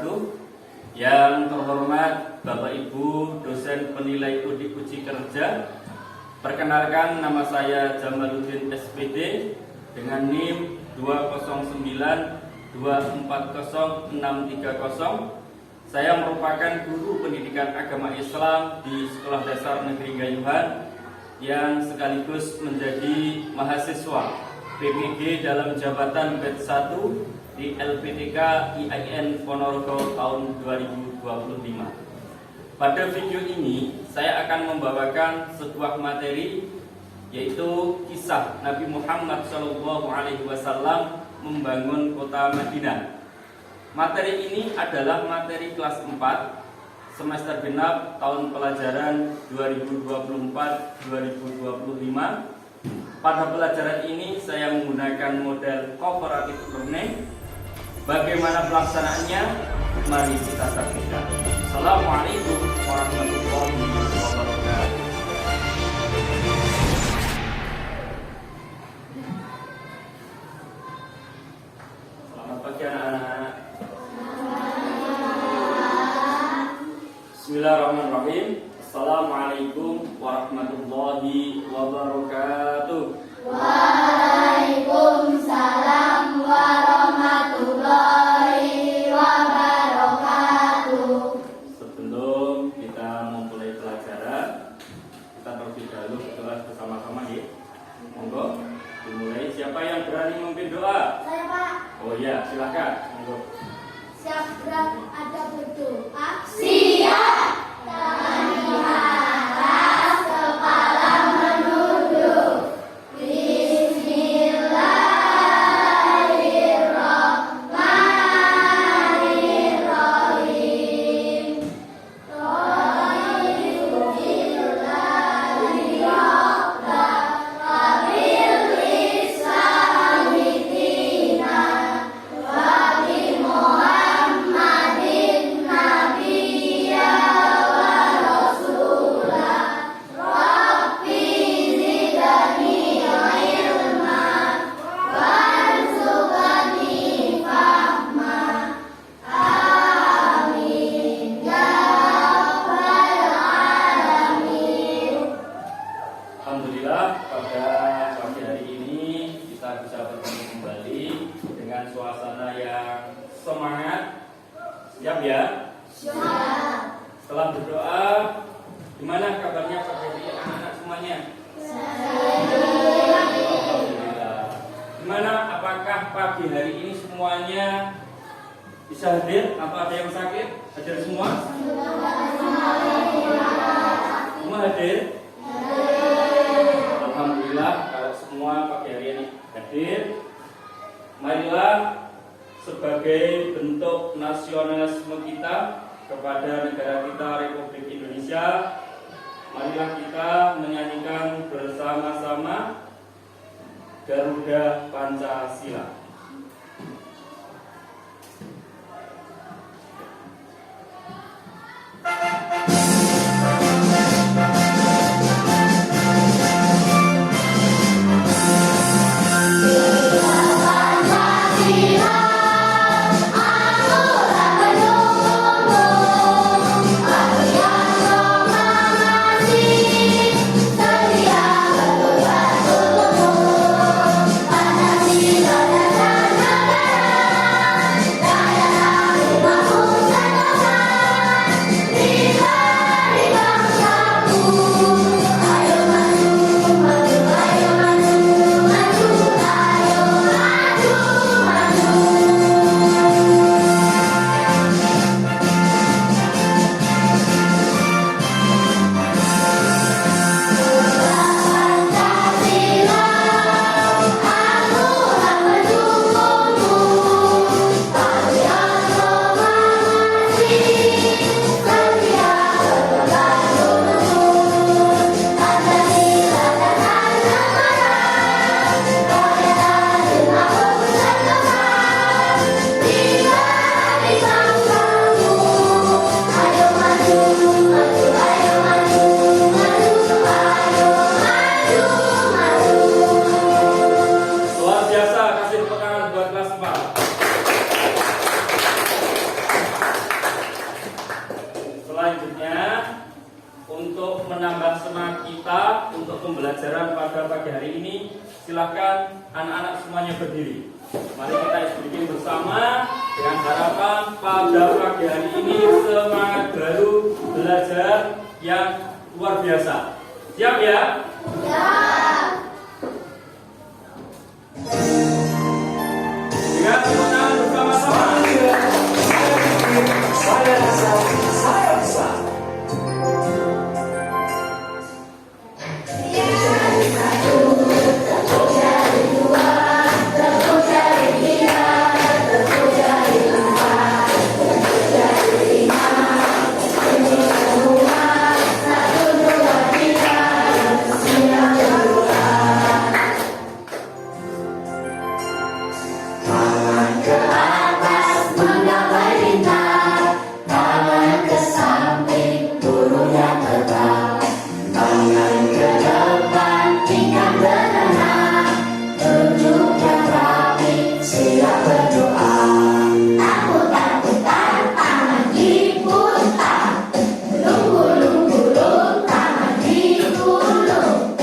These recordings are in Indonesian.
wabarakatuh. Yang terhormat Bapak Ibu dosen penilai uji kerja, perkenalkan nama saya Jamaluddin SPD dengan NIM 209240630. Saya merupakan guru pendidikan agama Islam di Sekolah Dasar Negeri Gayuhan yang sekaligus menjadi mahasiswa PPG dalam jabatan batch 1 di LPTK IAIN Ponorogo tahun 2025. Pada video ini saya akan membawakan sebuah materi, yaitu kisah Nabi Muhammad SAW membangun kota Madinah. Materi ini adalah materi kelas 4 semester genap tahun pelajaran 2024-2025. Pada pelajaran ini saya menggunakan model cooperative learning. Bagaimana pelaksanaannya? Mari kita saksikan. Assalamualaikum warahmatullahi wabarakatuh. Selamat pagi anak-anak. Bismillahirrahmanirrahim. Assalamualaikum warahmatullahi wabarakatuh. Waalaikumsalam warahmatullahi wabarakatuh. Sebelum kita memulai pelajaran, kita terlebih dahulu berdoa bersama-sama ya. Monggo dimulai. Siapa yang berani memimpin doa? Saya, Pak. Oh iya, silakan. Monggo. Siap gerak ada berdoa. Siap. Tangan di atas, kepala menunduk. Bismillahirrahmanirrahim. Alhamdulillah, pada pagi hari ini kita bisa bertemu kembali dengan suasana yang semangat. Siap ya? Siap. Setelah berdoa, gimana kabarnya pagi hari ini anak-anak semuanya? Alhamdulillah. Gimana? Apakah pagi hari ini semuanya bisa hadir atau ada yang sakit? Hadir semua? Semua hadir? Alhamdulillah, kalau semua pagi hari ini hadir, marilah sebagai bentuk nasionalisme kita kepada negara kita Republik Indonesia, marilah kita menyanyikan bersama-sama Garuda Pancasila. Pancasila pembelajaran pada pagi hari ini. Silahkan anak-anak semuanya berdiri. Mari kita bikin bersama dengan harapan pada pagi hari ini semangat baru belajar yang luar biasa. Siap ya? Siap. Ya, tepuk tangan bersama-sama. Saya rasa saya bisa. Tangan ke atas menggapai bintang, tangan ke samping burungnya terbang, tangan ke depan tingkat berenang, tunjuk yang rapi siap berdoa. Takut-takutan tangan diputar, gulung-gulung tangan digulung,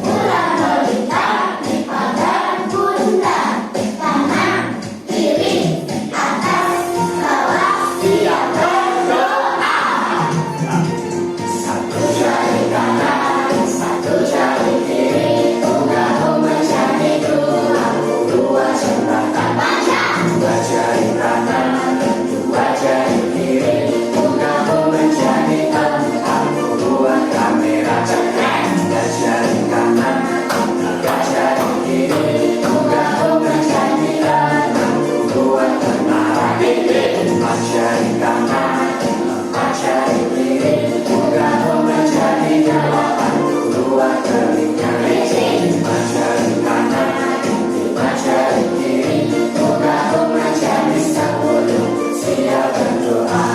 bulan melintang di padan bunda, kanan kiri atas bawah siap berdoa. Satu jari kanan, satu jari kiri, unggahu menjadi dua, dua jembatan panjang. Dua jari kanan, dua jari kiri, unggahu menjadi empat, dua kamera cekrek. Tiga jari kanan, tiga jari kiri, unggahu menjadi enam, dua menara titik. Empat jari kanan, empat jari kiri, unggahu menjadi delapan, dua telinga licin. Lima jari kanan, lima jari kiri, unggahu menjadi 10, siap berdoa.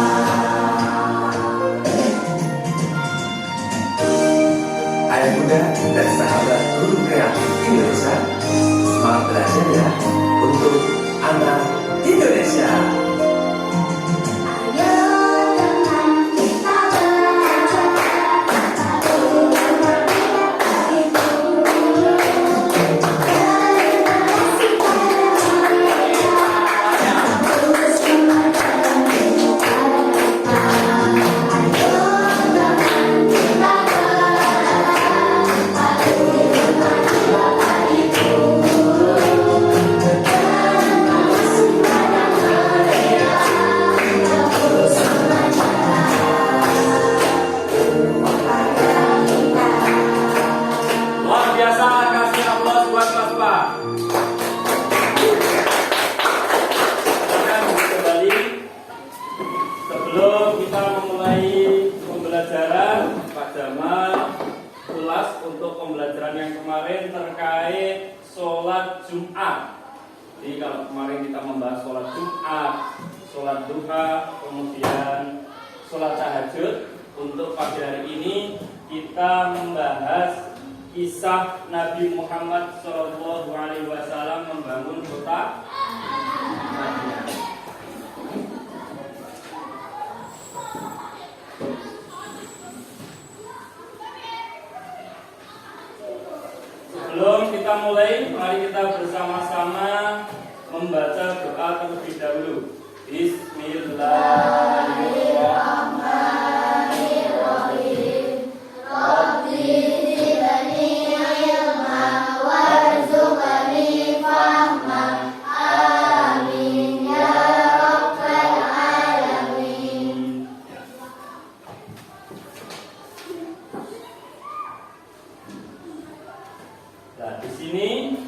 Ayah bunda dan sahabat guru kreatif Indonesia, semangat belajar ya untuk anak Indonesia. Ayo teman kita belajar, satu berbeda itu dulu. Generasi pada mereka, terus kemajuan hidup pada depan. Ayo teman kita belajar, satu berbeda itu dulu. Generasi pada mereka, terus kemajuan kita. Luar biasa, kasih aplaus buat Bapak. Silakan kembali. Sebelum kita memulai pembelajaran, Pak Jamal ulas untuk pembelajaran yang kemarin terkait sholat Jumat. Jadi kalau kemarin kita membahas sholat Jumat, sholat duha, kemudian sholat tahajud, untuk pagi hari ini kita membahas kisah Nabi Muhammad SAW membangun kota Madinah. Sebelum kita mulai, mari kita bersama-sama membaca doa terlebih dahulu. Bismillahirrahmanirrahim. Rabbi zidni ilma warzuqni fahma. Amin ya rabbal alamin. Nah, di sini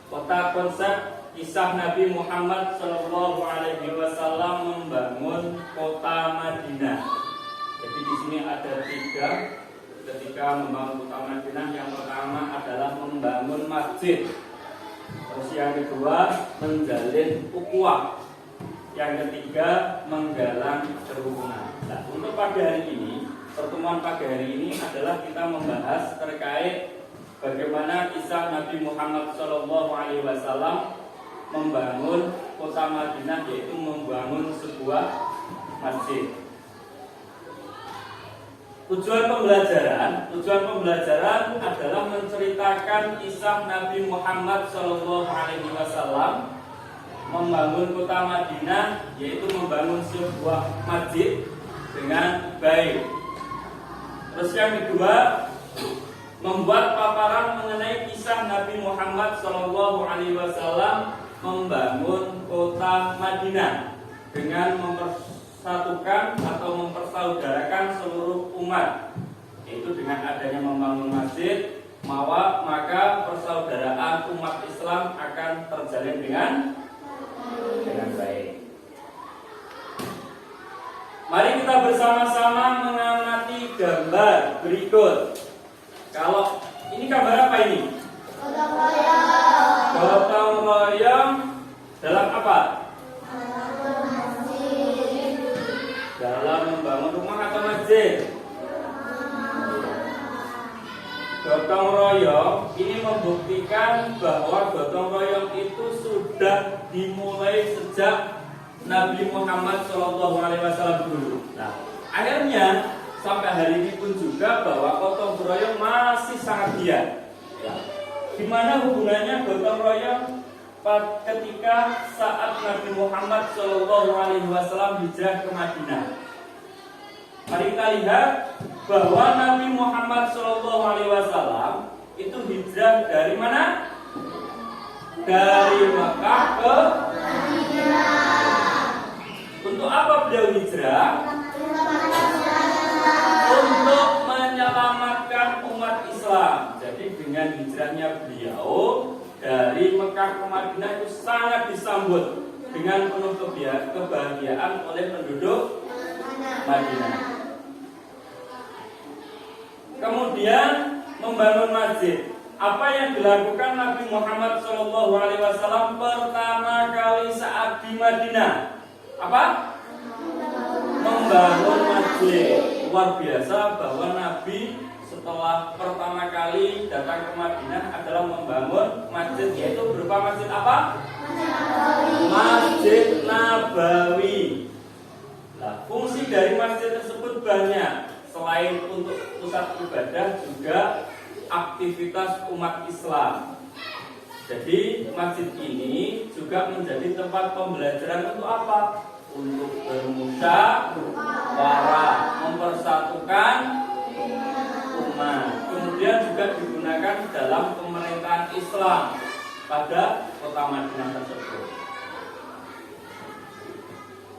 kota konsep kisah Nabi Muhammad SAW membangun kota Madinah. Jadi di sini ada 3 ketika membangun kota Madinah. Yang pertama adalah membangun masjid. Terus yang kedua menjalin ukhuwah. Yang ketiga menggalang kerukunan. Nah, untuk pagi hari ini, pertemuan pagi hari ini adalah kita membahas terkait bagaimana kisah Nabi Muhammad SAW membangun kota Madinah, yaitu membangun sebuah masjid. Tujuan pembelajaran adalah menceritakan kisah Nabi Muhammad SAW membangun kota Madinah, yaitu membangun sebuah masjid dengan baik. Terus yang kedua, membuat paparan mengenai kisah Nabi Muhammad SAW membangun kota Madinah dengan mempersatukan atau mempersaudarakan seluruh umat, yaitu dengan adanya membangun masjid, maka persaudaraan umat Islam akan terjalin dengan baik. Mari kita bersama-sama mengamati gambar berikut. Kalau ini gambar apa ini? Gotong royong dalam apa? Dalam membangun rumah atau masjid. Gotong royong ini membuktikan bahwa gotong royong itu sudah dimulai sejak Nabi Muhammad SAW dulu. Nah, akhirnya sampai hari ini pun juga bahwa gotong royong masih sangat giat. Ya. Gimana hubungannya gotong royong ketika saat Nabi Muhammad SAW hijrah ke Madinah? Mari kita lihat bahwa Nabi Muhammad SAW itu hijrah dari mana? Dari Mekah ke Madinah. Untuk apa beliau hijrah? Untuk menyelamatkan umat Islam. Jadi dengan hijrahnya beliau dari Mekah ke Madinah itu sangat disambut dengan penuh kebahagiaan oleh penduduk Madinah. Kemudian membangun masjid. Apa yang dilakukan Nabi Muhammad SAW pertama kali saat di Madinah? Apa? Membangun masjid. Luar biasa bahwa Nabi setelah pertama kali datang ke Madinah adalah membangun masjid, yaitu berupa masjid apa? Masjid Nabawi. Nah, fungsi dari masjid tersebut banyak. Selain untuk pusat ibadah, juga aktivitas umat Islam. Jadi masjid ini juga menjadi tempat pembelajaran untuk apa? Untuk bermusyawarah, mempersatukan umat. Kemudian juga digunakan dalam pemerintahan Islam pada kota Madinah tersebut.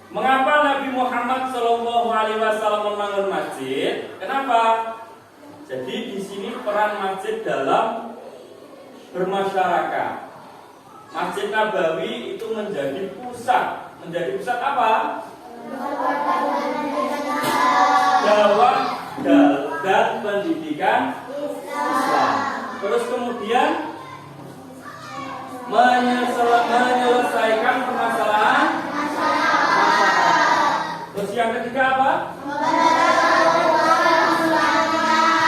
Mengapa Nabi Muhammad SAW membangun masjid? Kenapa? Jadi di sini peran masjid dalam bermasyarakat. Masjid Nabawi itu menjadi pusat apa? Dakwah dan pendidikan Islam. Terus kemudian menyelesaikan permasalahan masyarakat. Terus yang ketiga apa?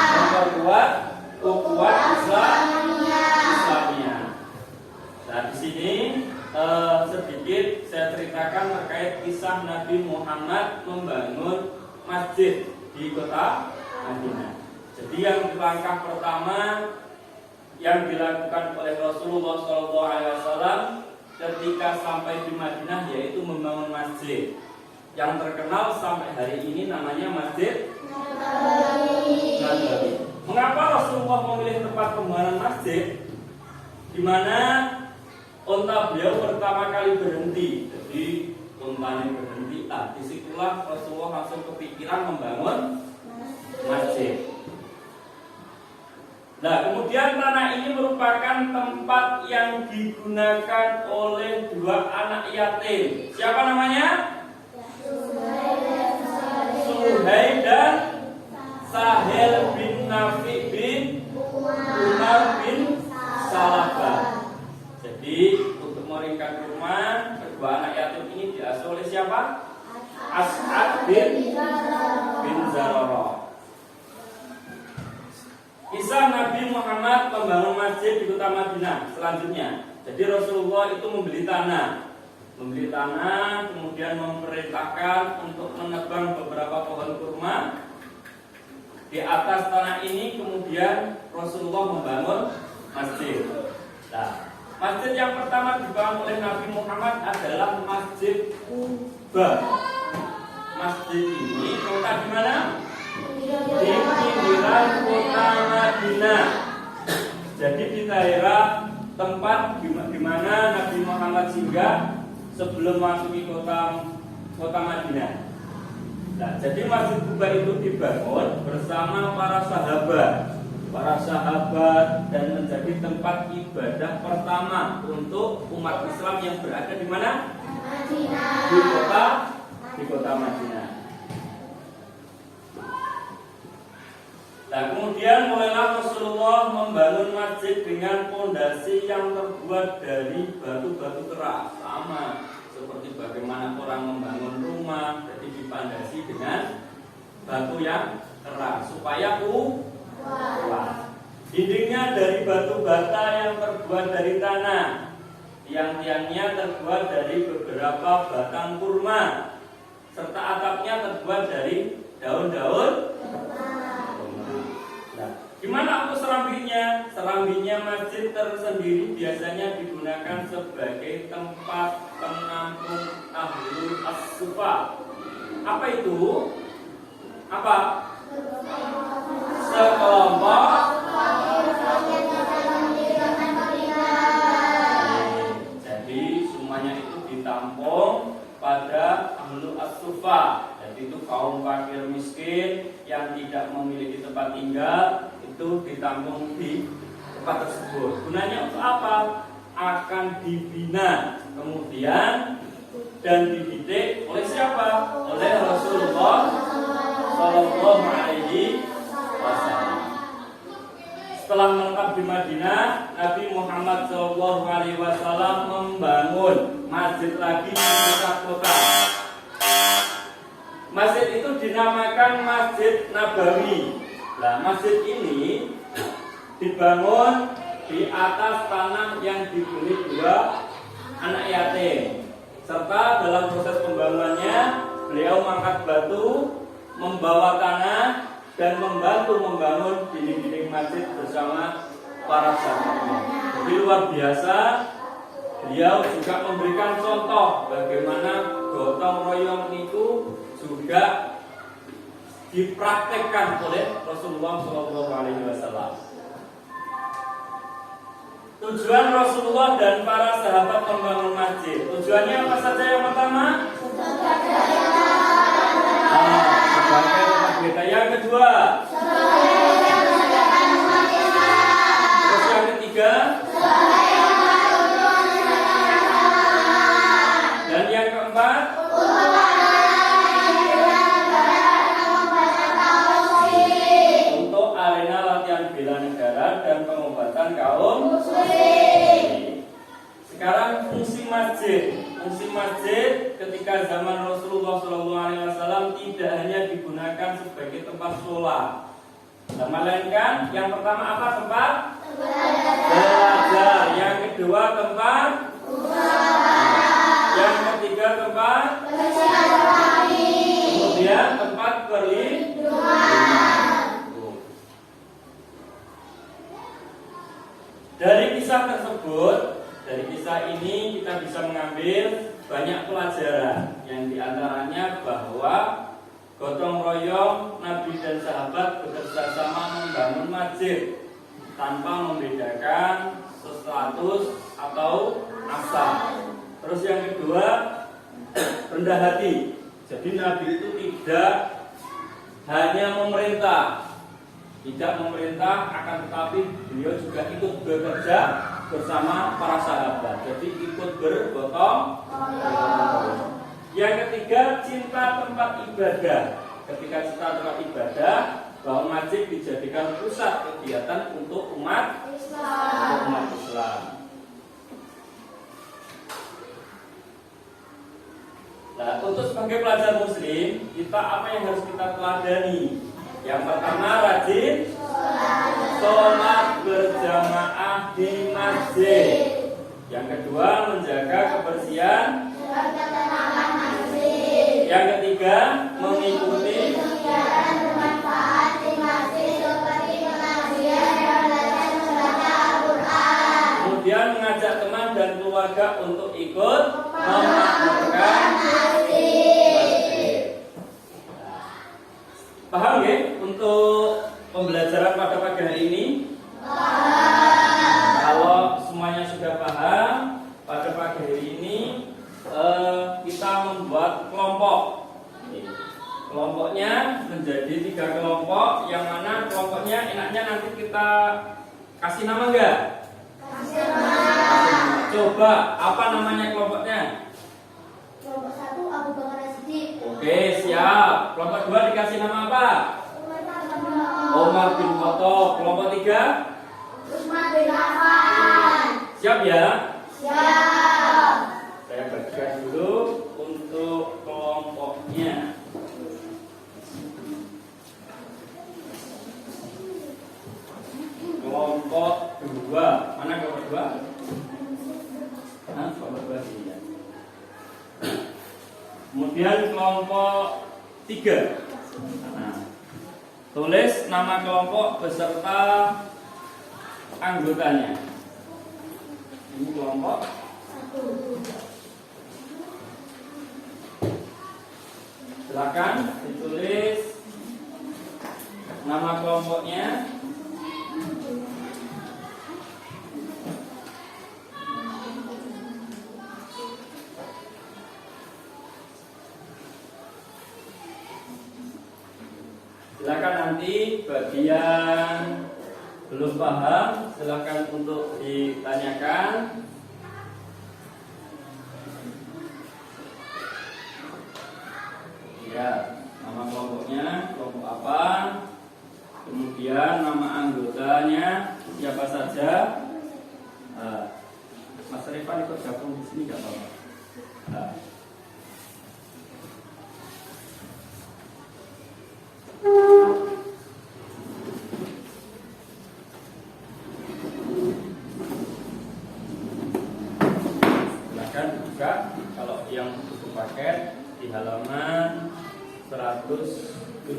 Memperkuat ukhuwah Islamiyah. Nah, di sini sedikit saya ceritakan terkait kisah Nabi Muhammad membangun masjid di kota Madinah. Jadi yang langkah pertama yang dilakukan oleh Rasulullah SAW ketika sampai di Madinah yaitu membangun masjid yang terkenal sampai hari ini namanya Masjid Nabawi. Mengapa Rasulullah memilih tempat pembangunan masjid di mana unta beliau pertama kali berhenti? Jadi untanya berhenti. Nah, disitulah Rasulullah langsung kepikiran membangun masjid. Nah, kemudian tanah ini merupakan tempat yang digunakan oleh dua anak yatim. Siapa namanya? Suhaib dan Sahel bin Nafi bin Umar bin Salabah. Jadi untuk meringkas rumah, kedua anak yatim ini diasuh oleh siapa? As'ad bin Zararah. Kisah Nabi Muhammad membangun masjid di kota Madinah selanjutnya. Jadi Rasulullah itu membeli tanah, kemudian memerintahkan untuk menebang beberapa pohon kurma. Di atas tanah ini kemudian Rasulullah membangun masjid. Nah, masjid yang pertama dibangun oleh Nabi Muhammad adalah Masjid Quba. Masjid ini kota di mana? Di pinggiran kota Madinah. Jadi di daerah tempat di mana Nabi Muhammad singgah sebelum masuki kota Madinah. Nah, jadi Masjid Quba itu dibangun bersama para sahabat dan menjadi tempat ibadah pertama untuk umat Islam yang berada di mana? Madinah. Di kota Madinah. Nah, kemudian mulailah Rasulullah membangun masjid dengan fondasi yang terbuat dari batu-batu keras, sama seperti bagaimana orang membangun rumah, jadi dipandasi dengan batu yang keras supaya kuat. Dindingnya dari batu bata yang terbuat dari tanah, tiang-tiangnya terbuat dari beberapa batang kurma, serta atapnya terbuat dari daun-daun. Nah, gimana untuk serambinya? Serambinya masjid tersendiri biasanya digunakan sebagai tempat penampung ahlul as-sufa. Apa itu? Apa? Sekelompok. Jadi semuanya itu ditampung pada ahlul as-sufa. Jadi itu kaum fakir miskin yang tidak memiliki tempat tinggal, itu ditampung di tempat tersebut. Gunanya untuk apa? Akan dibina kemudian dan dididik oleh siapa? Oleh Rasulullah Shallallahu Alaihi Wasallam. Setelah menetap di Madinah, Nabi Muhammad Shallallahu Alaihi Wasallam membangun masjid lagi di pusat kota. Masjid itu dinamakan Masjid Nabawi. Nah, masjid ini dibangun di atas tanah yang dibeli dua anak yatim. Serta dalam proses pembangunannya, beliau mengangkat batu, membawa tanah, dan membantu membangun dinding-dinding masjid bersama para sahabatnya. Jadi luar biasa. Beliau juga memberikan contoh bagaimana gotong royong itu juga dipraktekkan oleh Rasulullah SAW. Tujuan Rasulullah dan para sahabat membangun masjid. Tujuannya apa saja yang pertama? Sebagai umat kita. Yang kedua? Terus yang ketiga? Dan yang keempat? Untuk arena latihan bela negara dan pengobatan kaum muslim. Sekarang fungsi masjid. Fungsi masjid ketika zaman Rasulullah SAW tidak hanya digunakan sebagai tempat sholat, melainkan yang pertama apa? Tempat belajar. Yang kedua tempat, yang ketiga tempat, kemudian tempat perlindungan. Dari kisah tersebut, dari kisah ini kita bisa mengambil banyak pelajaran, yang diantaranya bahwa gotong royong Nabi dan sahabat bekerjasama membangun masjid tanpa membedakan status atau asal. Terus yang kedua, rendah hati. Jadi Nabi itu tidak hanya memerintah, akan tetapi beliau juga ikut bekerja bersama para sahabat. Jadi ikut bergotong royong. Yang ketiga, cinta tempat ibadah. Ketika cinta tempat ibadah, bahwa masjid dijadikan pusat kegiatan untuk umat Islam. Nah, untuk sebagai pelajar muslim, kita apa yang harus kita teladani? Yang pertama, rajin sholat berjamaah di masjid. Yang kedua, menjaga kebersihan. Yang ketiga, mengikuti kegiatan bermanfaat di masjid. memakmurkan masjid. Paham ya untuk pembelajaran pada pagi hari ini? Kalau semuanya sudah paham, pada pagi hari ini kita membuat kelompok. Kelompoknya menjadi 3 kelompok, yang mana kelompoknya enaknya nanti kita kasih nama enggak? Kasih nama. Coba, apa namanya kelompoknya? Kelompok 1 Abu Bakar As-Siddiq. Oke, siap. Kelompok 2 dikasih nama apa? Umar bin Khattab. Kelompok 3? Utsman bin Affan. Siap ya? Siap. Saya bagikan dulu untuk kelompoknya. Kelompok 2. Mana kelompok 2? Kelompok 2 sini ya. Kemudian kelompok 3. Nah, tulis nama kelompok beserta anggotanya. Ini kelompok 1. silakan ditulis nama kelompoknya. Silakan nanti bagian belum paham silakan untuk ditanyakan. Ya, nama kelompoknya, kelompok apa, kemudian nama anggotanya siapa saja. Mas Rifan ikut gabung di sini nggak apa-apa. Silakan buka kalau yang buku paket di halaman 172.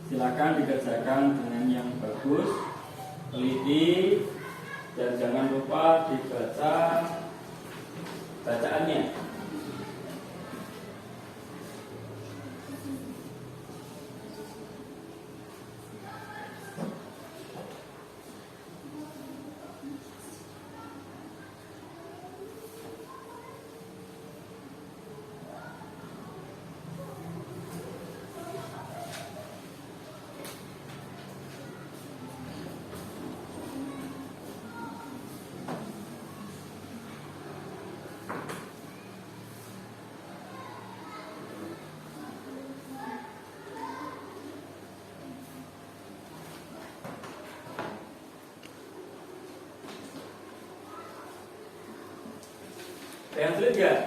Silakan dikerjakan dengan yang bagus, teliti, dan jangan lupa dibaca bacaannya. Yang sulit nggak?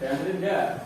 Ada yang sulit enggak?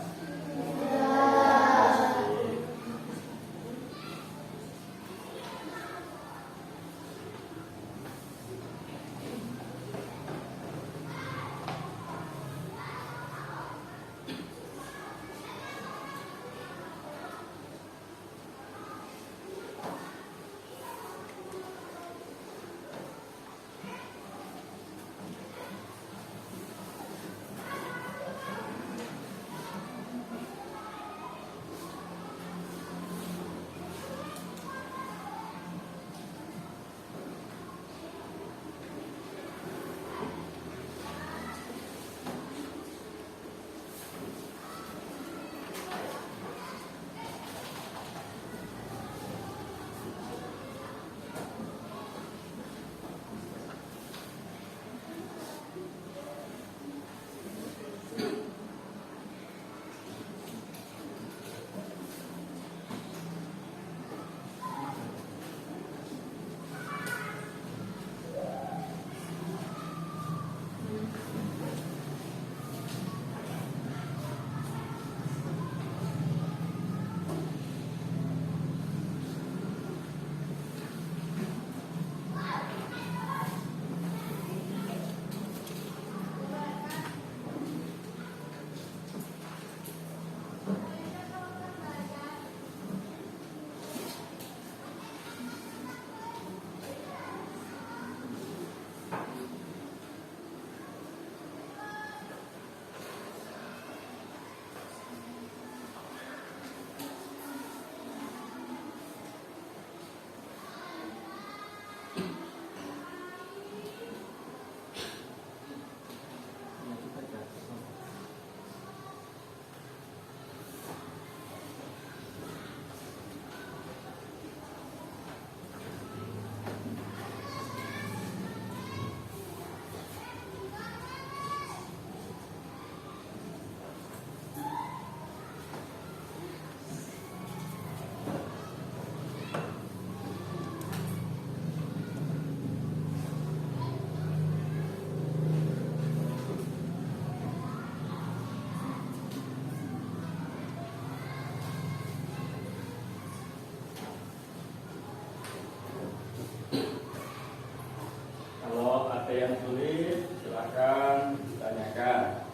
Kalau ada yang sulit, silakan ditanyakan.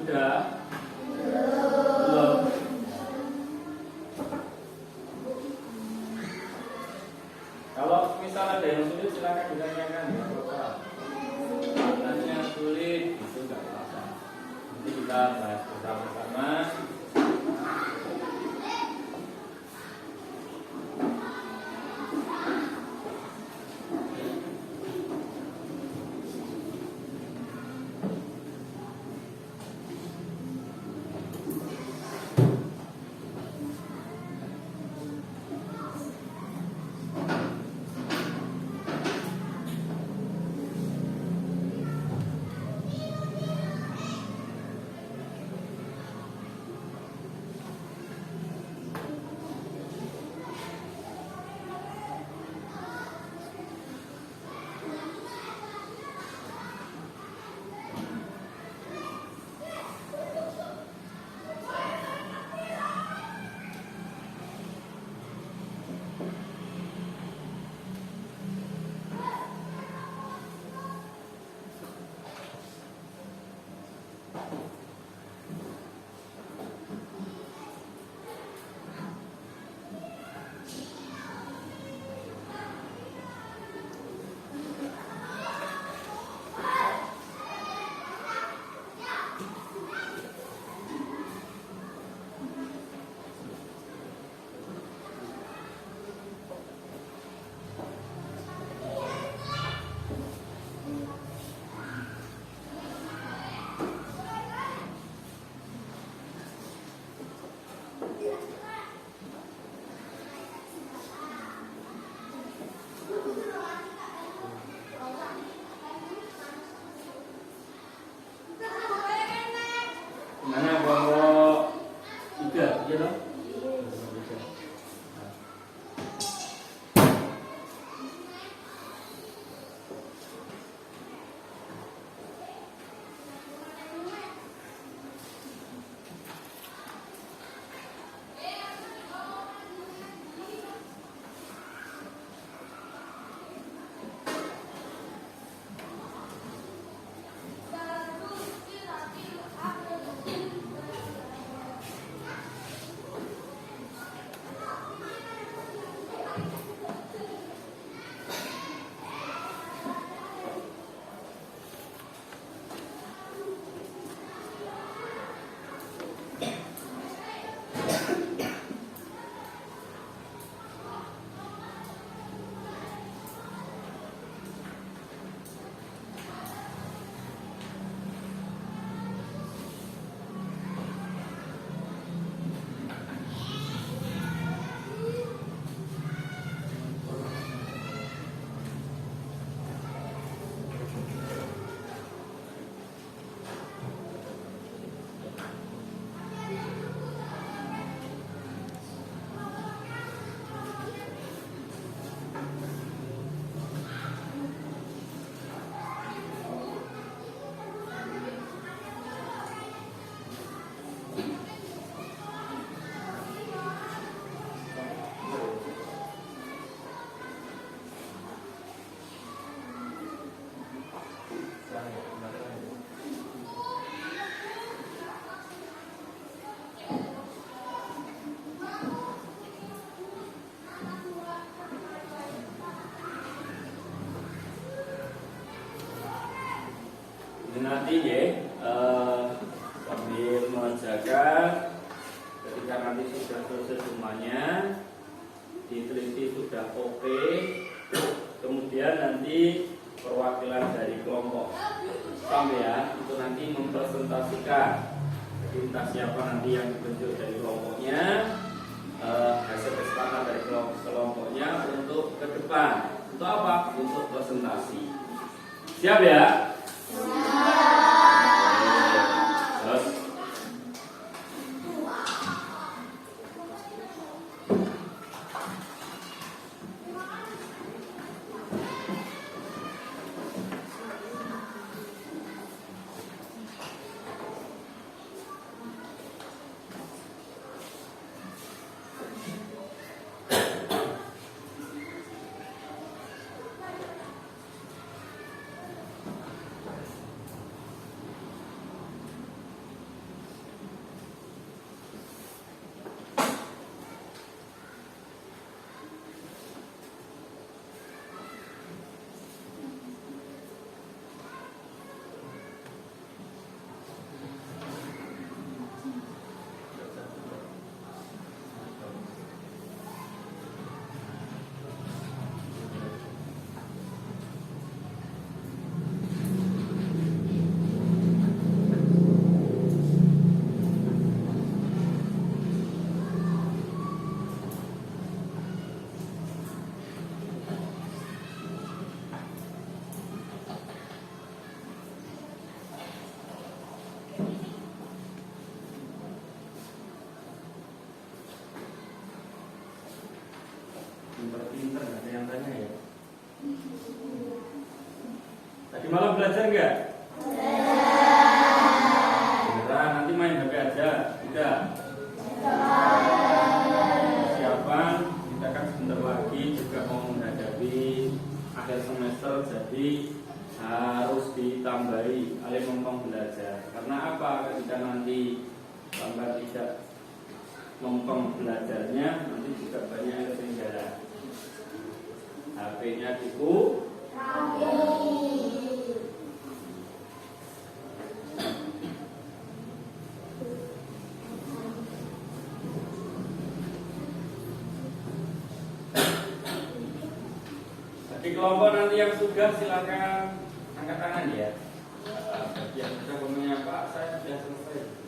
Sudah? Belum? Kalau misal ada yang sulit silakan ditanyakan ya Bapak. Tanya dulu. kita bahas bersama-sama. Mana kelompok 3, iya dong? Nanti ya sambil menjaga ketika nanti sudah selesai semuanya, diteliti sudah oke, kemudian nanti perwakilan dari kelompok STAM ya itu nanti mempresentasikan jadi entah siapa nanti yang ditunjuk dari kelompoknya, hasil kesepakatan dari kelompoknya untuk ke depan. Untuk apa? Untuk presentasi. Siap ya? Terus Di malam belajar enggak? Beneran, nanti main HP aja. Tidak. Persiapan, kita kan sebentar lagi juga mau menghadapi akhir semester, jadi harus ditambahi alim mempeng belajar. Karena apa? Ketika nanti tambah tidak mempeng belajarnya, nanti juga banyak yang ketinggalan. HP-nya diku. Di kelompok nanti yang sudah silakan angkat tangan ya. Bagi yang sudah ngomongnya Pak, saya sudah selesai.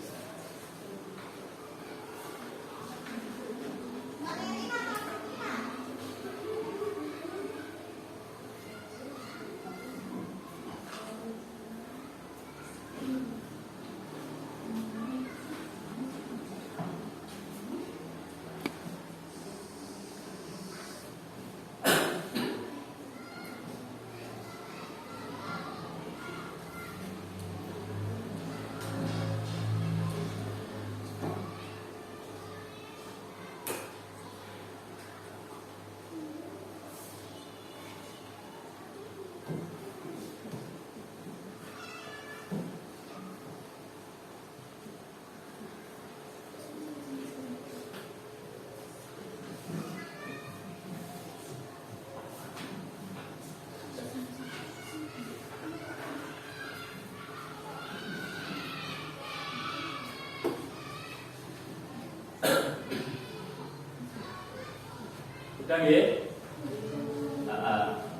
Sudah ya?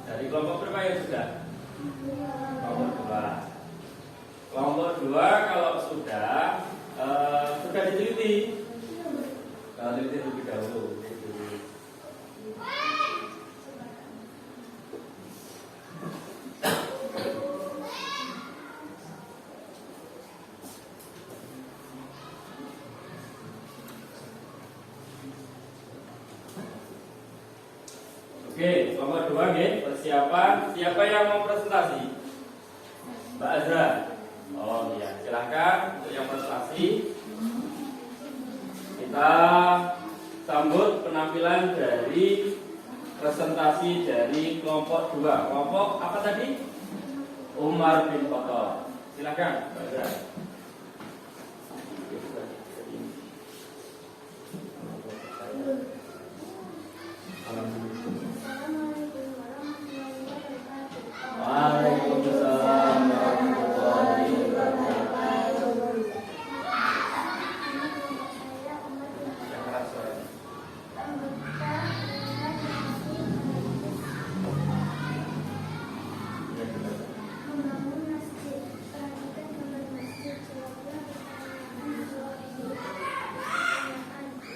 Dari kelompok berapa ya sudah? Kelompok 2. Kelompok 2 kalau sudah diteliti. Kalau teliti lebih dahulu. Oke, nomor 2 nih, persiapan. Siapa yang mau presentasi? Mbak Azra. Oh iya, silahkan untuk yang presentasi. Kita sambut penampilan dari presentasi dari kelompok 2. Kelompok apa tadi? Umar bin Khattab. Silahkan, Mbak Azra. Waalaikumsalam warahmatullahi wabarakatuh. Yang keras suaranya. Membangun masjid, perhatikan gambar masjid, jawablah pertanyaan jawab itu.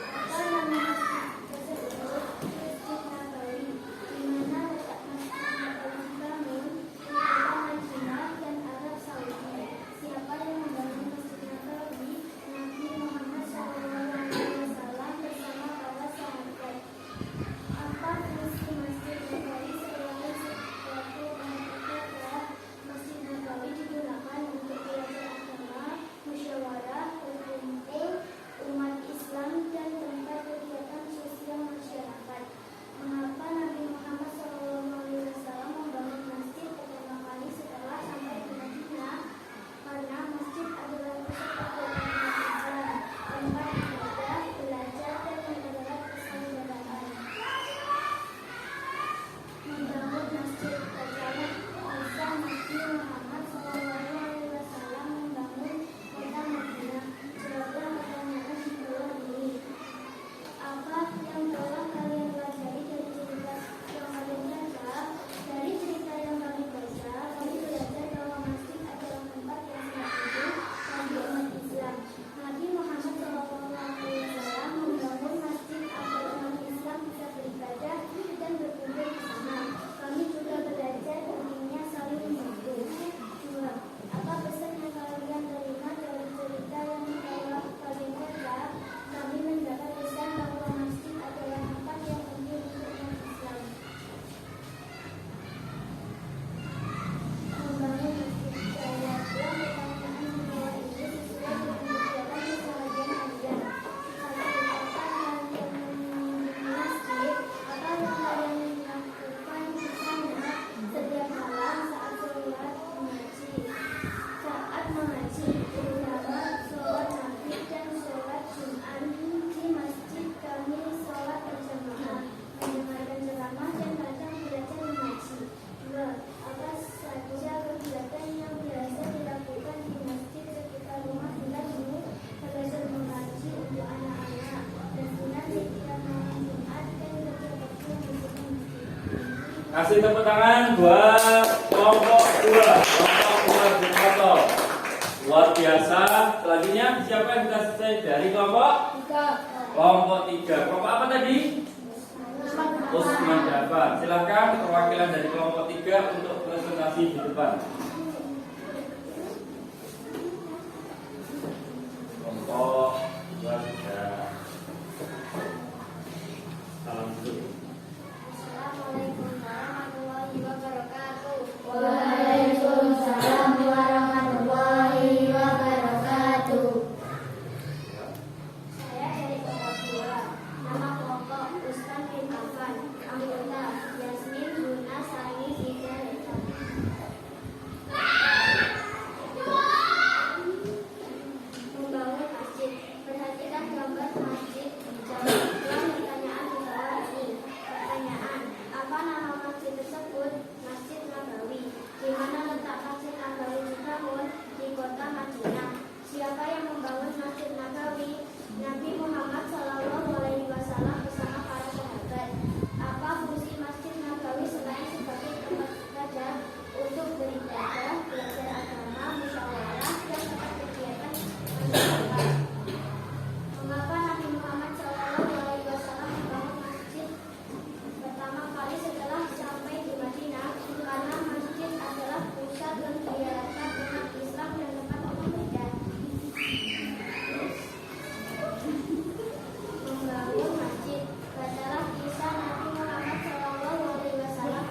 Apa nama masjid tersebut? Masjid Nabawi. Di mana letak masjid Nabawi dibangun? Di kota Madinah dan Arab Saudi. Siapa yang membangun masjid Nabawi? Nabi Muhammad SAW bersama para sahabat. Apa fungsi masjid Nabawi sebagai suatu ibadah? Masjid Nabawi digunakan untuk belajar agama, musyawarah, berkumpul umat Islam dan tempat kegiatan sosial masyarakat. Mengapa Nabi Muhammad SAW membangun masjid pertama kali setelah sampai di Madinah? Karena masjid adalah pusat kegiatan Islam, tempat ibadah, belajar dan mengelola persaudaraan. Membangun masjid pertama Isa Nabi Muhammad SAW membangun kota Madinah. Jawablah pertanyaan di bawah ini. Apa yang telah kalian pelajari dari cerita yang kalian baca? Dari cerita yang kami baca, kami belajar bahwa masjid adalah tempat yang sangat penting bagi umat Saat mengaji, terutama sholat maghrib dan sholat Jumat di masjid kami sholat berjamaah, mendengarkan ceramah dan kadang belajar mengaji. 2. Apa saja kegiatan yang biasa dilakukan di masjid sekitar rumah hingga dulu belajar mengaji untuk anak-anak dan sunat setiap malam Jumat dan kerja bakti di masjid. Kasih tepuk tangan buat kelompok 2. Luar biasa. Selanjutnya siapa yang sudah selesai dari kelompok? 3. Kelompok 3. Kelompok apa tadi? Usman Jafar. Silakan perwakilan dari kelompok 3 untuk presentasi di depan. Kelompok 2 sudah. Salam dulu. Assalamualaikum warahmatullahi wabarakatuh. Waalaikumsalam warahmatullahi wabarakatuh. Saya dari kelompok 2. Nama kelompok Ustaz bin Affan. Anggota Yasmin Guna Sani Hidayah. Membangun masjid. Perhatikan gambar masjid. Jawablah pertanyaan di bawah ini. Pertanyaan: apa nama masjid tersebut? Masjid Nabawi. Di mana letak Masjid Nabawi dibangun? Di kota Madinah. Siapa yang membangun Masjid Nabawi? Nabi Muhammad SAW bersama para sahabat. Apa fungsi Masjid Nabawi selain sebagai tempat ibadah untuk beribadah, belajar agama, musyawarah, dan tempat kegiatan masyarakat? Mengapa Nabi Muhammad SAW membangun masjid pertama kali setelah sampai di Madinah? Karena masjid adalah pusat kegiatan umat Islam dan tempat ibadah. Membangun masjid adalah kisah Nabi Muhammad SAW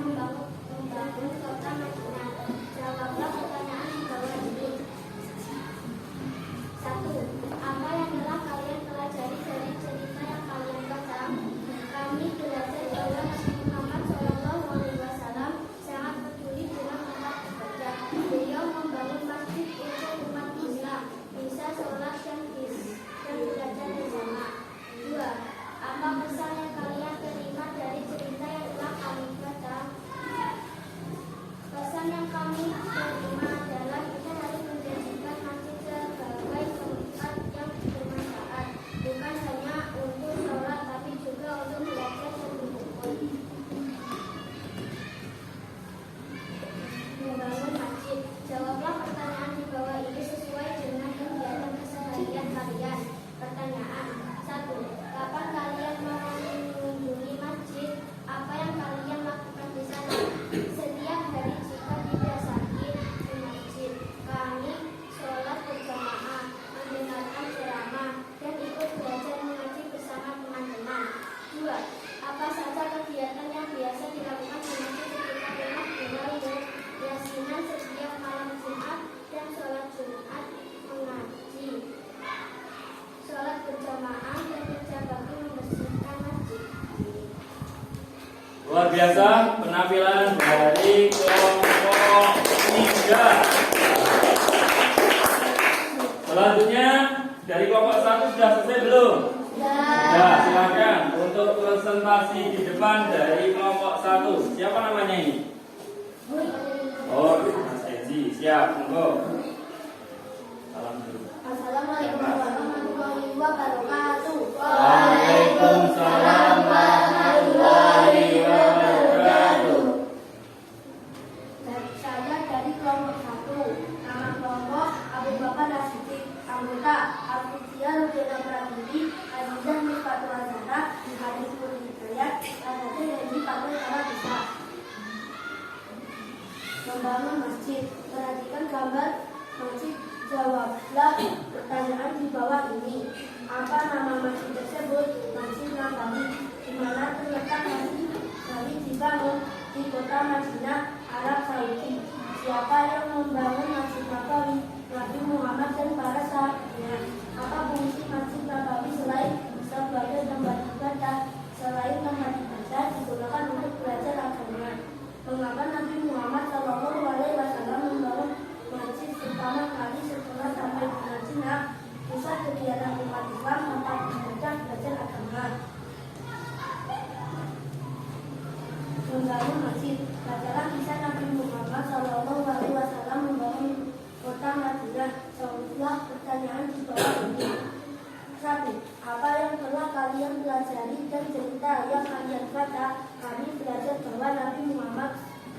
membangun kota Madinah. Jawablah pertanyaan di bawah ini. 1. Apa yang telah kalian pelajari dari cerita yang kalian baca? Kami belajar bahwa Nabi Muhammad SAW sangat peduli dengan tempat ibadah. Beliau membangun masjid untuk umat Islam bisa sholat dan belajar bersama. 2. Apa pesan yang kalian terima dari cerita yang telah kami baca? Pesan yang kami terima adalah kita harus menjadikan masjid sebagai tempat yang bermanfaat, bukan hanya untuk sholat tapi juga untuk belajar dan berkumpul. Membangun masjid. Jawablah pertanyaan di bawah ini sesuai dengan kegiatan keseharian kalian. Pertanyaan 1. Kapan kalian mengunjungi masjid? Apa yang kalian lakukan di sana? Setiap hari jika tidak sakit di masjid, kami sholat berjamaah, mendengarkan ceramah, dan ikut belajar mengaji bersama teman-teman. 2. Apa saja kegiatan yang biasa dilakukan di masjid sekitar rumah mulai yasinan setiap malam Jumat dan sholat Jumat mengaji, sholat berjamaah dan kerja bakti membersihkan masjid. Luar biasa penampilan dari kelompok 3. Selanjutnya dari kelompok 1 sudah selesai belum? Ya, silakan untuk presentasi di depan dari kelompok 1. Siapa namanya ini? Oh, Mas Ezi. Siap, monggo. Salam dulu. Assalamualaikum warahmatullahi wabarakatuh. Waalaikumsalam warahmatullahi wabarakatuh. Saya dari kelompok 1. Nama kelompok Abu Bakar Nasidik. Anggota Al-Fitiyah Rujana Pradiri, Azizah Misfatul Azhara, Hadis Puri Hidayat, Al-Hadi Haji Pakai Arab Bisa. Membangun masjid. Perhatikan gambar masjid. Jawablah pertanyaan di bawah ini. Apa nama masjid tersebut? Masjid Nabawi. Di mana terletak masjid Nabawi dibangun? Di kota Madinah, Arab Saudi. Siapa yang membangun masjid Nabawi? Nabi Muhammad dan para sahabatnya. Apa fungsi masjid Nabawi selain sebagai tempat ibadah? Selain tempat ibadah digunakan untuk belajar agama. Mengapa Nabi Muhammad SAW membangun ayah kalian baca, kami belajar bahwa Nabi Muhammad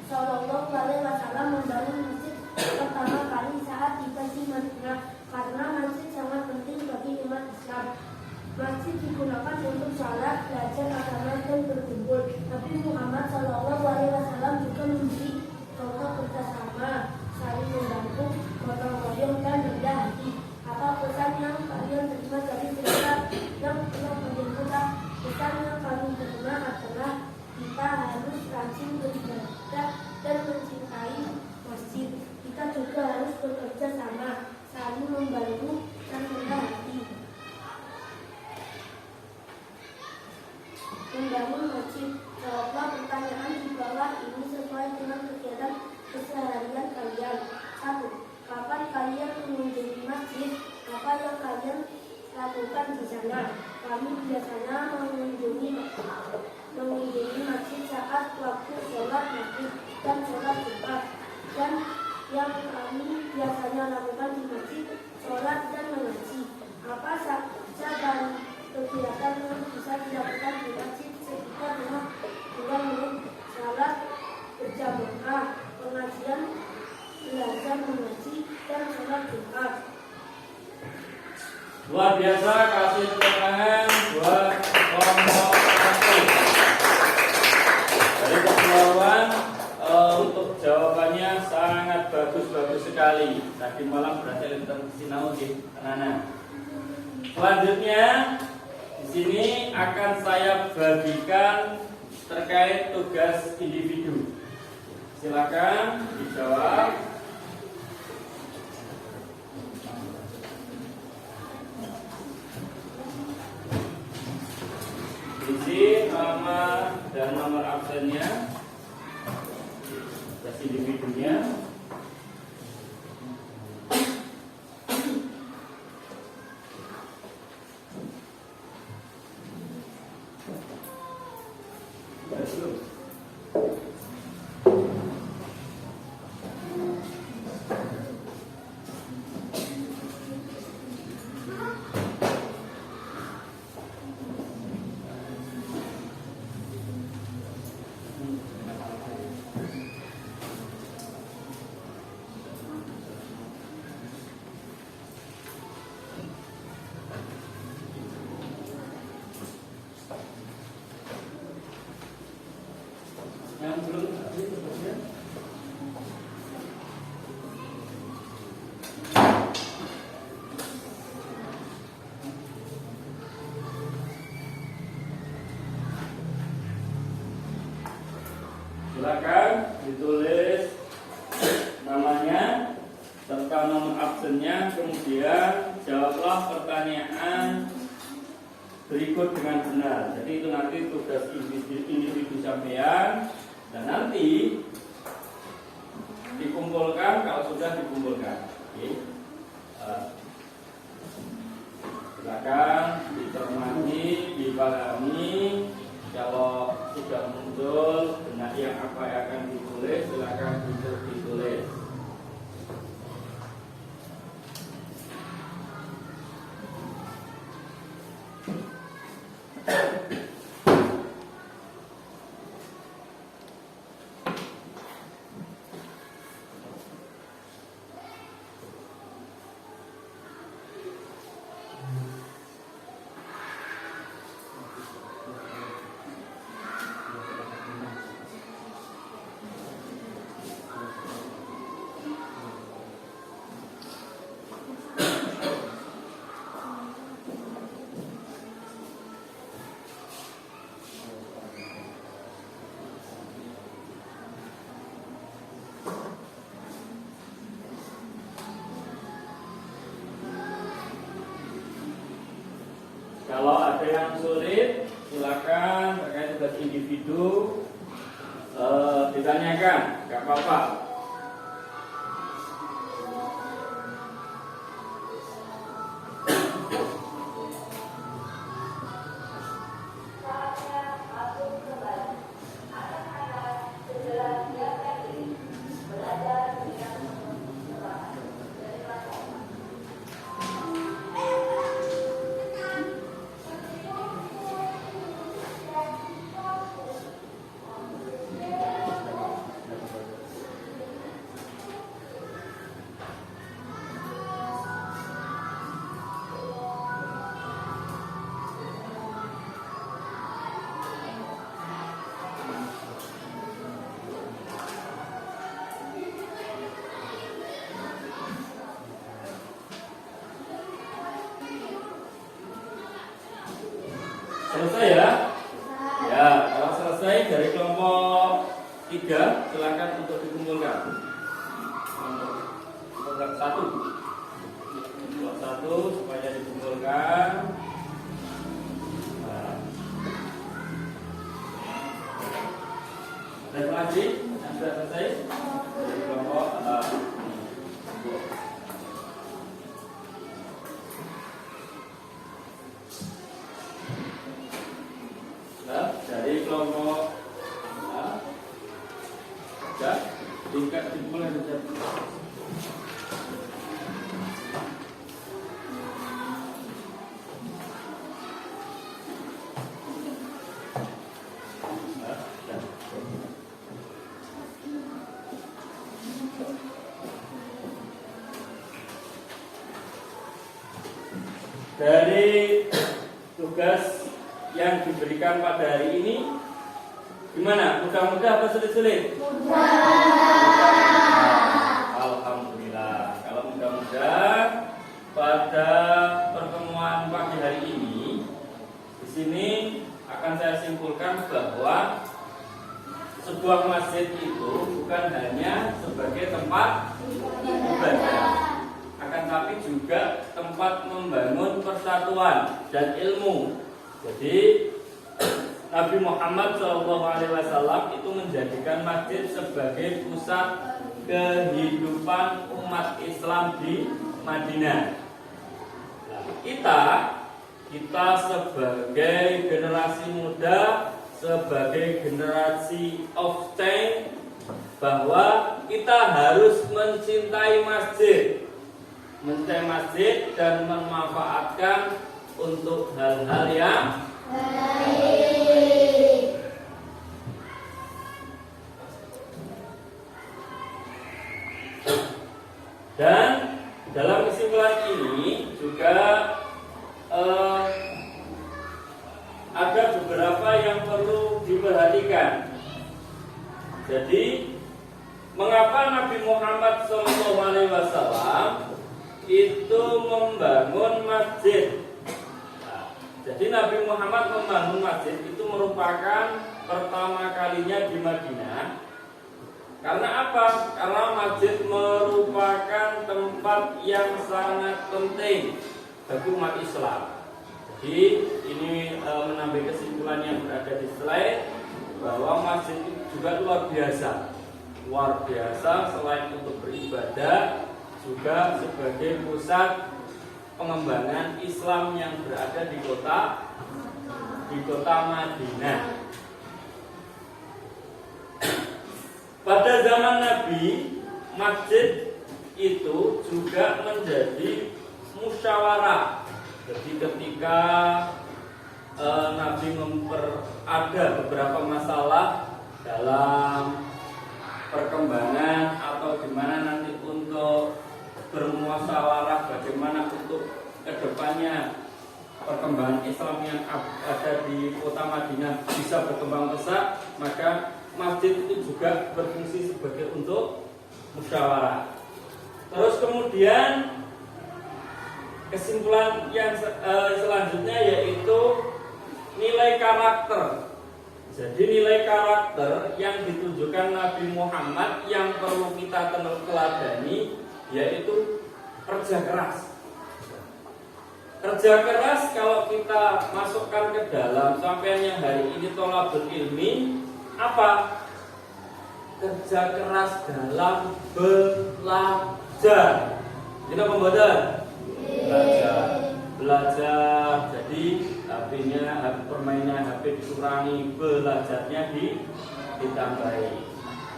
Shallallahu Alaihi Wasallam membangun masjid pertama kali saat tiba di Madinah karena masjid sangat penting bagi umat Islam. Masjid digunakan untuk sholat, belajar agama dan berkumpul. Nabi Muhammad Shallallahu Alaihi Wasallam juga memberi contoh bersama, saling membantu, gotong royong dan rendah hati. Apa pesan yang kalian terima dari cerita yang pernah menjadi pesan yang kami terima adalah kita harus rajin beribadah dan mencintai masjid. Kita juga harus bekerja sama, saling membantu dan rendah hati. Membangun masjid. Jawablah pertanyaan di bawah ini sesuai dengan kegiatan keseharian kalian. 1. Kapan kalian mengunjungi masjid? Apa yang kalian lakukan di sana? Kami biasanya mengunjungi masjid saat waktu sholat maghrib dan sholat Jumat. Dan yang kami biasanya lakukan di masjid, sholat dan mengaji. Apa saja dari kegiatan yang bisa dilakukan di masjid sekitar 2 menit? Sholat berjamaah, pengajian, belajar mengaji, dan sholat Jumat. Luar biasa, kasih tepuk tangan buat kelompok 1. Dari kepulauan untuk jawabannya sangat bagus sekali. Tadi malam berhasil sinau di anak-anak. Selanjutnya di sini akan saya bagikan terkait tugas individu. Silakan dijawab. Isi nama dan nomor absennya, tugas individunya. Yang belum tadi sebutnya. Silakan ditulis namanya serta nomor absennya, kemudian jawablah pertanyaan berikut dengan benar. Jadi itu nanti tugas individu sampean. Dan nanti dikumpulkan kalau sudah dikumpulkan. Oke. Silakan dicermati, dipahami. Kalau sudah muncul benar yang apa yang akan ditulis, silakan ditulis. Kalau ada yang sulit, silakan terkait tugas individu ditanyakan, nggak apa-apa. 3 silakan untuk dikumpulkan. Nomor 1 supaya dikumpulkan. Nah. Dan lagi yang sudah selesai dari kelompok dari kelompok ya tingkat dimulai saja. Dari tugas yang diberikan pada hari ini gimana? Mudah-mudah apa sulit-sulit? Alhamdulillah. Kalau mudah-mudah pada pertemuan pagi hari ini di sini akan saya simpulkan bahwa sebuah masjid itu bukan hanya sebagai tempat ibadah, akan tapi juga tempat membangun persatuan dan ilmu. Jadi Nabi Muhammad SAW itu menjadikan masjid sebagai pusat kehidupan umat Islam di Madinah. Nah, kita sebagai generasi muda, sebagai generasi of change, bahwa kita harus mencintai masjid dan memanfaatkan untuk hal-hal yang baik. Dan dalam kesimpulan ini juga ada beberapa yang perlu diperhatikan. Jadi, mengapa Nabi Muhammad SAW itu membangun masjid? Jadi Nabi Muhammad membangun masjid itu merupakan pertama kalinya di Madinah. Karena apa? Karena masjid merupakan tempat yang sangat penting bagi umat Islam. Jadi ini menambah kesimpulan yang berada di slide bahwa masjid itu juga luar biasa. Luar biasa selain untuk beribadah juga sebagai pusat pengembangan Islam yang berada di kota Madinah. Pada zaman Nabi, masjid itu juga menjadi musyawarah. Jadi ketika Nabi ada beberapa masalah dalam perkembangan atau gimana nanti untuk bermusyawarah bagaimana untuk kedepannya perkembangan Islam yang ada di kota Madinah bisa berkembang pesat, maka masjid itu juga berfungsi sebagai untuk musyawarah. Terus kemudian kesimpulan yang selanjutnya yaitu nilai karakter. Jadi nilai karakter yang ditunjukkan Nabi Muhammad yang perlu kita teladani yaitu kerja keras. Kerja keras kalau kita masukkan ke dalam sampai yang hari ini tholabul ilmi apa? Kerja keras dalam belajar. Kita pembaca belajar. Jadi HP-nya, permainan HP dikurangi, belajarnya ditambahi.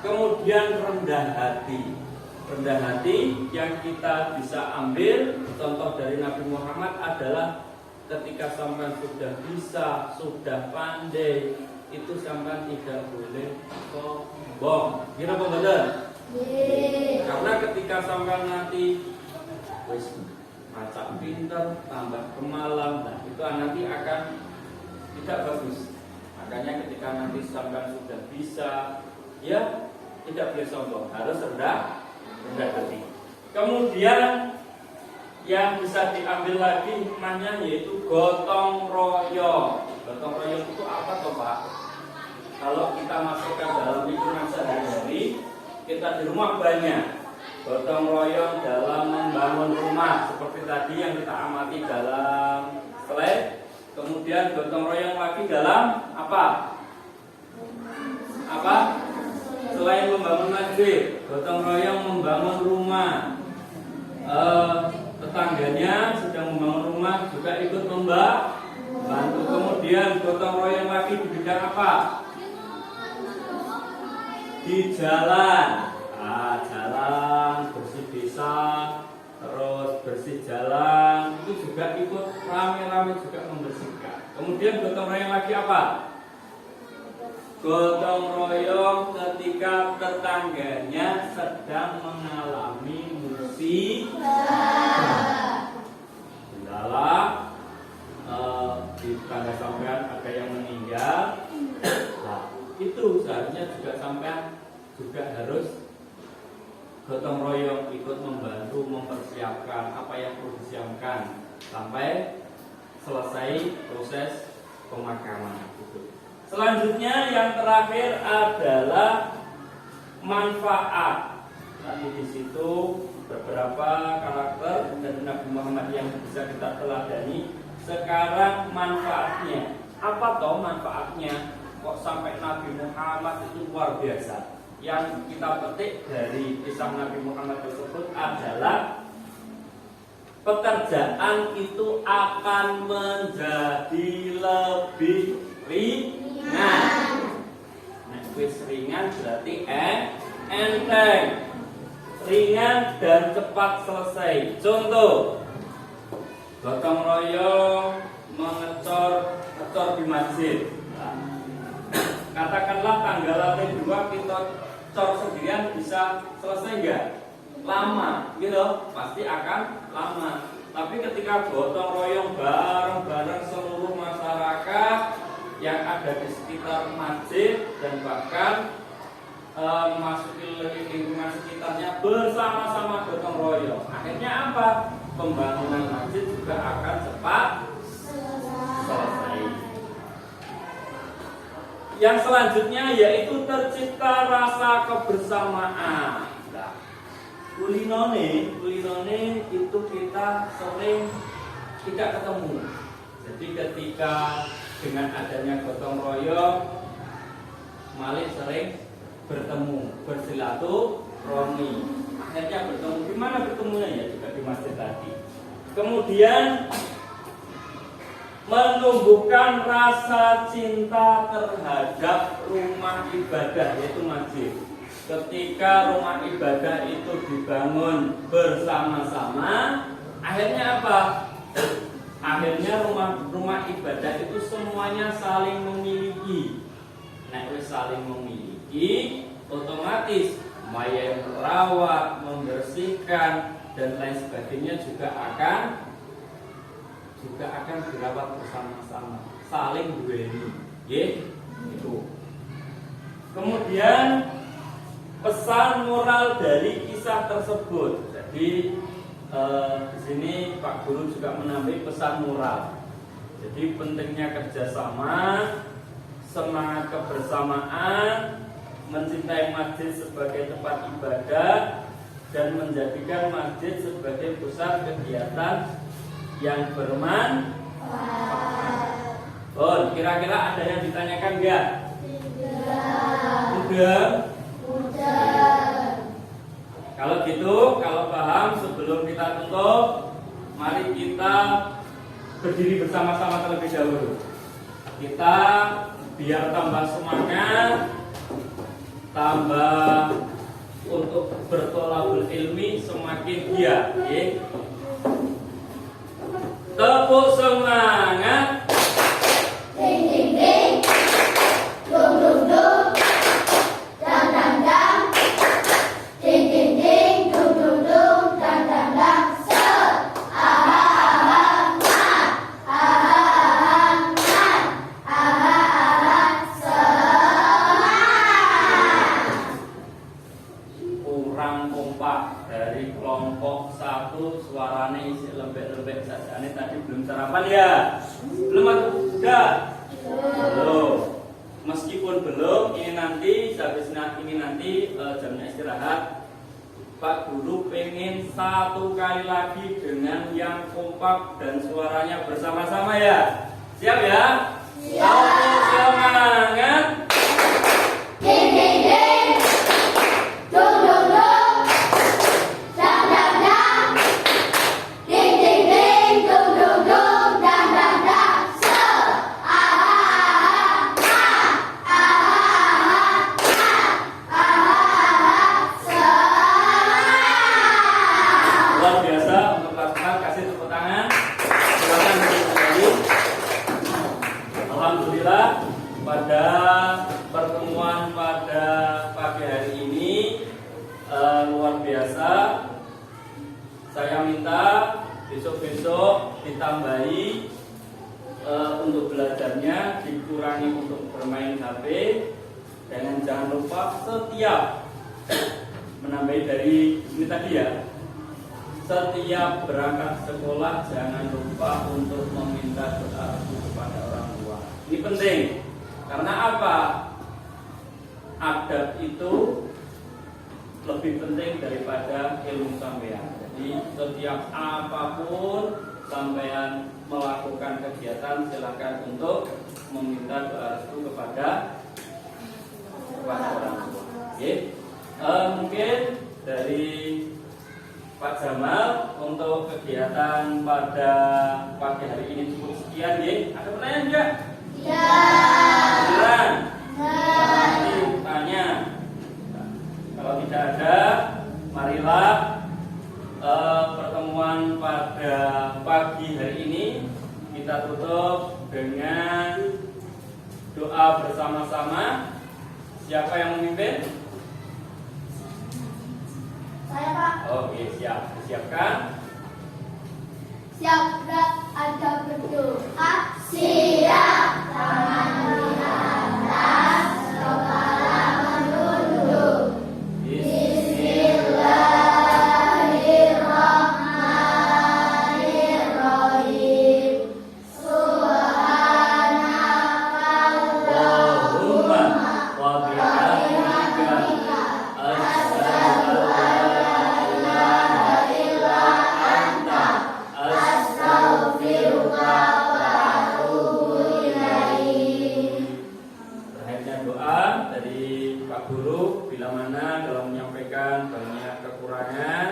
Kemudian rendah hati. Rendah hati yang kita bisa ambil contoh dari Nabi Muhammad adalah ketika sampai sudah bisa, sudah pandai, itu sampai tidak boleh sombong. Kira apa benar? Karena ketika sampai nanti wis macam pinter, tambah kemalam, nah itu nanti akan tidak bagus. Makanya ketika nanti sampai sudah bisa, ya tidak boleh sombong, harus rendah hati. Kemudian yang bisa diambil lagi hikmahnya yaitu gotong royong. Gotong royong itu apa toh Pak? kalau kita masukkan dalam lingkungan sehari-hari, kita di rumah banyak gotong royong dalam membangun rumah seperti tadi yang kita amati dalam slide. Kemudian gotong royong lagi dalam apa? Selain membangun masjid, gotong royong membangun rumah. Tetangganya sedang membangun rumah juga ikut membantu. Kemudian gotong royong lagi di bidang apa? Di jalan, jalan bersih desa, terus bersih jalan itu juga ikut rame-rame juga membersihkan. Kemudian gotong royong lagi apa? Gotong royong ketika tetangganya sedang mengalami musibah. Kendala di tetangga sampean ada yang meninggal. Nah, itu seharusnya juga sampean juga harus gotong royong ikut membantu mempersiapkan apa yang perlu disiapkan sampai selesai proses pemakaman. Selanjutnya yang terakhir adalah manfaat. Tadi di situ beberapa karakter dari Nabi Muhammad yang bisa kita teladani. Sekarang manfaatnya. Apa toh manfaatnya? Kok sampai Nabi Muhammad itu luar biasa? Yang kita petik dari kisah Nabi Muhammad tersebut adalah pekerjaan itu akan menjadi lebih ringan. Nah, wis ringan berarti enteng. Ringan dan cepat selesai. Contoh, gotong royong mengecor di masjid. Katakanlah tanggal lantai 2 kita cor sendirian bisa selesai enggak? Lama, gitu. Pasti akan lama. Tapi ketika gotong royong bareng-bareng seluruh masyarakat yang ada di sekitar masjid dan bahkan memasuki lingkungan sekitarnya bersama-sama gotong royong, akhirnya apa? Pembangunan masjid juga akan cepat selesai. Yang selanjutnya yaitu tercipta rasa kebersamaan. Nah, kulinone itu kita sering tidak ketemu. Jadi ketika dengan adanya gotong royong, Malik sering bertemu, bersilaturahmi. Akhirnya bertemu. Di mana bertemunya ya? Juga di masjid tadi. Kemudian menumbuhkan rasa cinta terhadap rumah ibadah, yaitu masjid. Ketika rumah ibadah itu dibangun bersama-sama, akhirnya apa? Akhirnya rumah ibadah itu semuanya saling memiliki. Nah, kalau saling memiliki, otomatis yang merawat, membersihkan dan lain sebagainya juga akan dirawat bersama-sama, saling duweni, itu. Kemudian pesan moral dari kisah tersebut. Jadi di sini Pak Guru juga menambahi pesan moral. Jadi pentingnya kerjasama, semangat kebersamaan, mencintai masjid sebagai tempat ibadah dan menjadikan masjid sebagai pusat kegiatan yang bermanfaat. Oh, kira-kira ada yang ditanyakan enggak? Udah. Kalau gitu, kalau paham, sebelum kita tutup, mari kita berdiri bersama-sama terlebih dahulu. Kita biar tambah semangat, tambah untuk bertolabul ilmi semakin giat. Tepuk semangat. Ding ding ding, dung dung dung, dang dang dang. Ding ding ding, dung dung dung, dang dang dang. Set, aha aha man, aha aha man, aha aha semangat. Kurang kompak dari kelompok 1, suaranya isi lembek-lembek saja. Ini tadi belum sarapan ya? Belum atau sudah? Belum. meskipun belum, ini nanti habis ini nanti jamnya istirahat. Pak Guru pengen satu kali lagi dengan yang kompak dan suaranya bersama-sama ya. Siap ya? Siap. Semangat. Ding ding ding, dong dong dong, dang dang dang, ding ding ding, dong dong dong, dang dang dang, se, ah se. Luar biasa untuk kelas kasih tepuk tangan. Silakan duduk kembali. Alhamdulillah pada pertemuan pada pagi hari ini luar biasa. Saya minta besok-besok ditambahi untuk belajarnya, dikurangi untuk bermain HP, dan jangan lupa setiap menambahi dari ini tadi ya. Setiap berangkat sekolah jangan lupa untuk meminta doa kepada orang tua. Ini penting. Karena apa? Adab itu lebih penting daripada ilmu sampean. Jadi setiap apapun sampean melakukan kegiatan, silakan untuk meminta doa restu kepada orang tua. Oke. Mungkin dari Pak Jamal untuk kegiatan pada pagi hari ini cukup sekian ya. Ada pertanyaan enggak? Ya. Beneran? Nanti tanya. Kalau tidak ada, marilah pertemuan pada pagi hari ini kita tutup dengan doa bersama-sama. Siapa yang memimpin? Saya Pak. Oke, siap. Disiapkan. Siap gerak, ada berdoa. Siap. Tangan di atas, kepala menunduk. Bismillahirrahmanirrahim. Allahumma wa bihamdika asyhadu an la ilaha illa anta astaghfiruka wa atubu ilaik. Terakhirnya doa dari Pak Guru, bila mana dalam menyampaikan banyak kekurangan,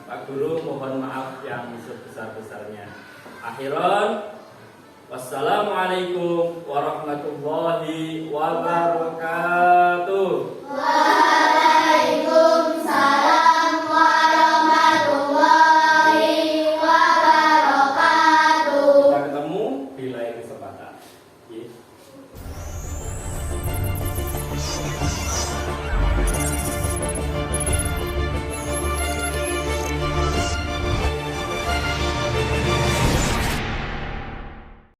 Pak Guru mohon maaf yang sebesar-besarnya. Akhiran, wassalamualaikum warahmatullahi wabarakatuh.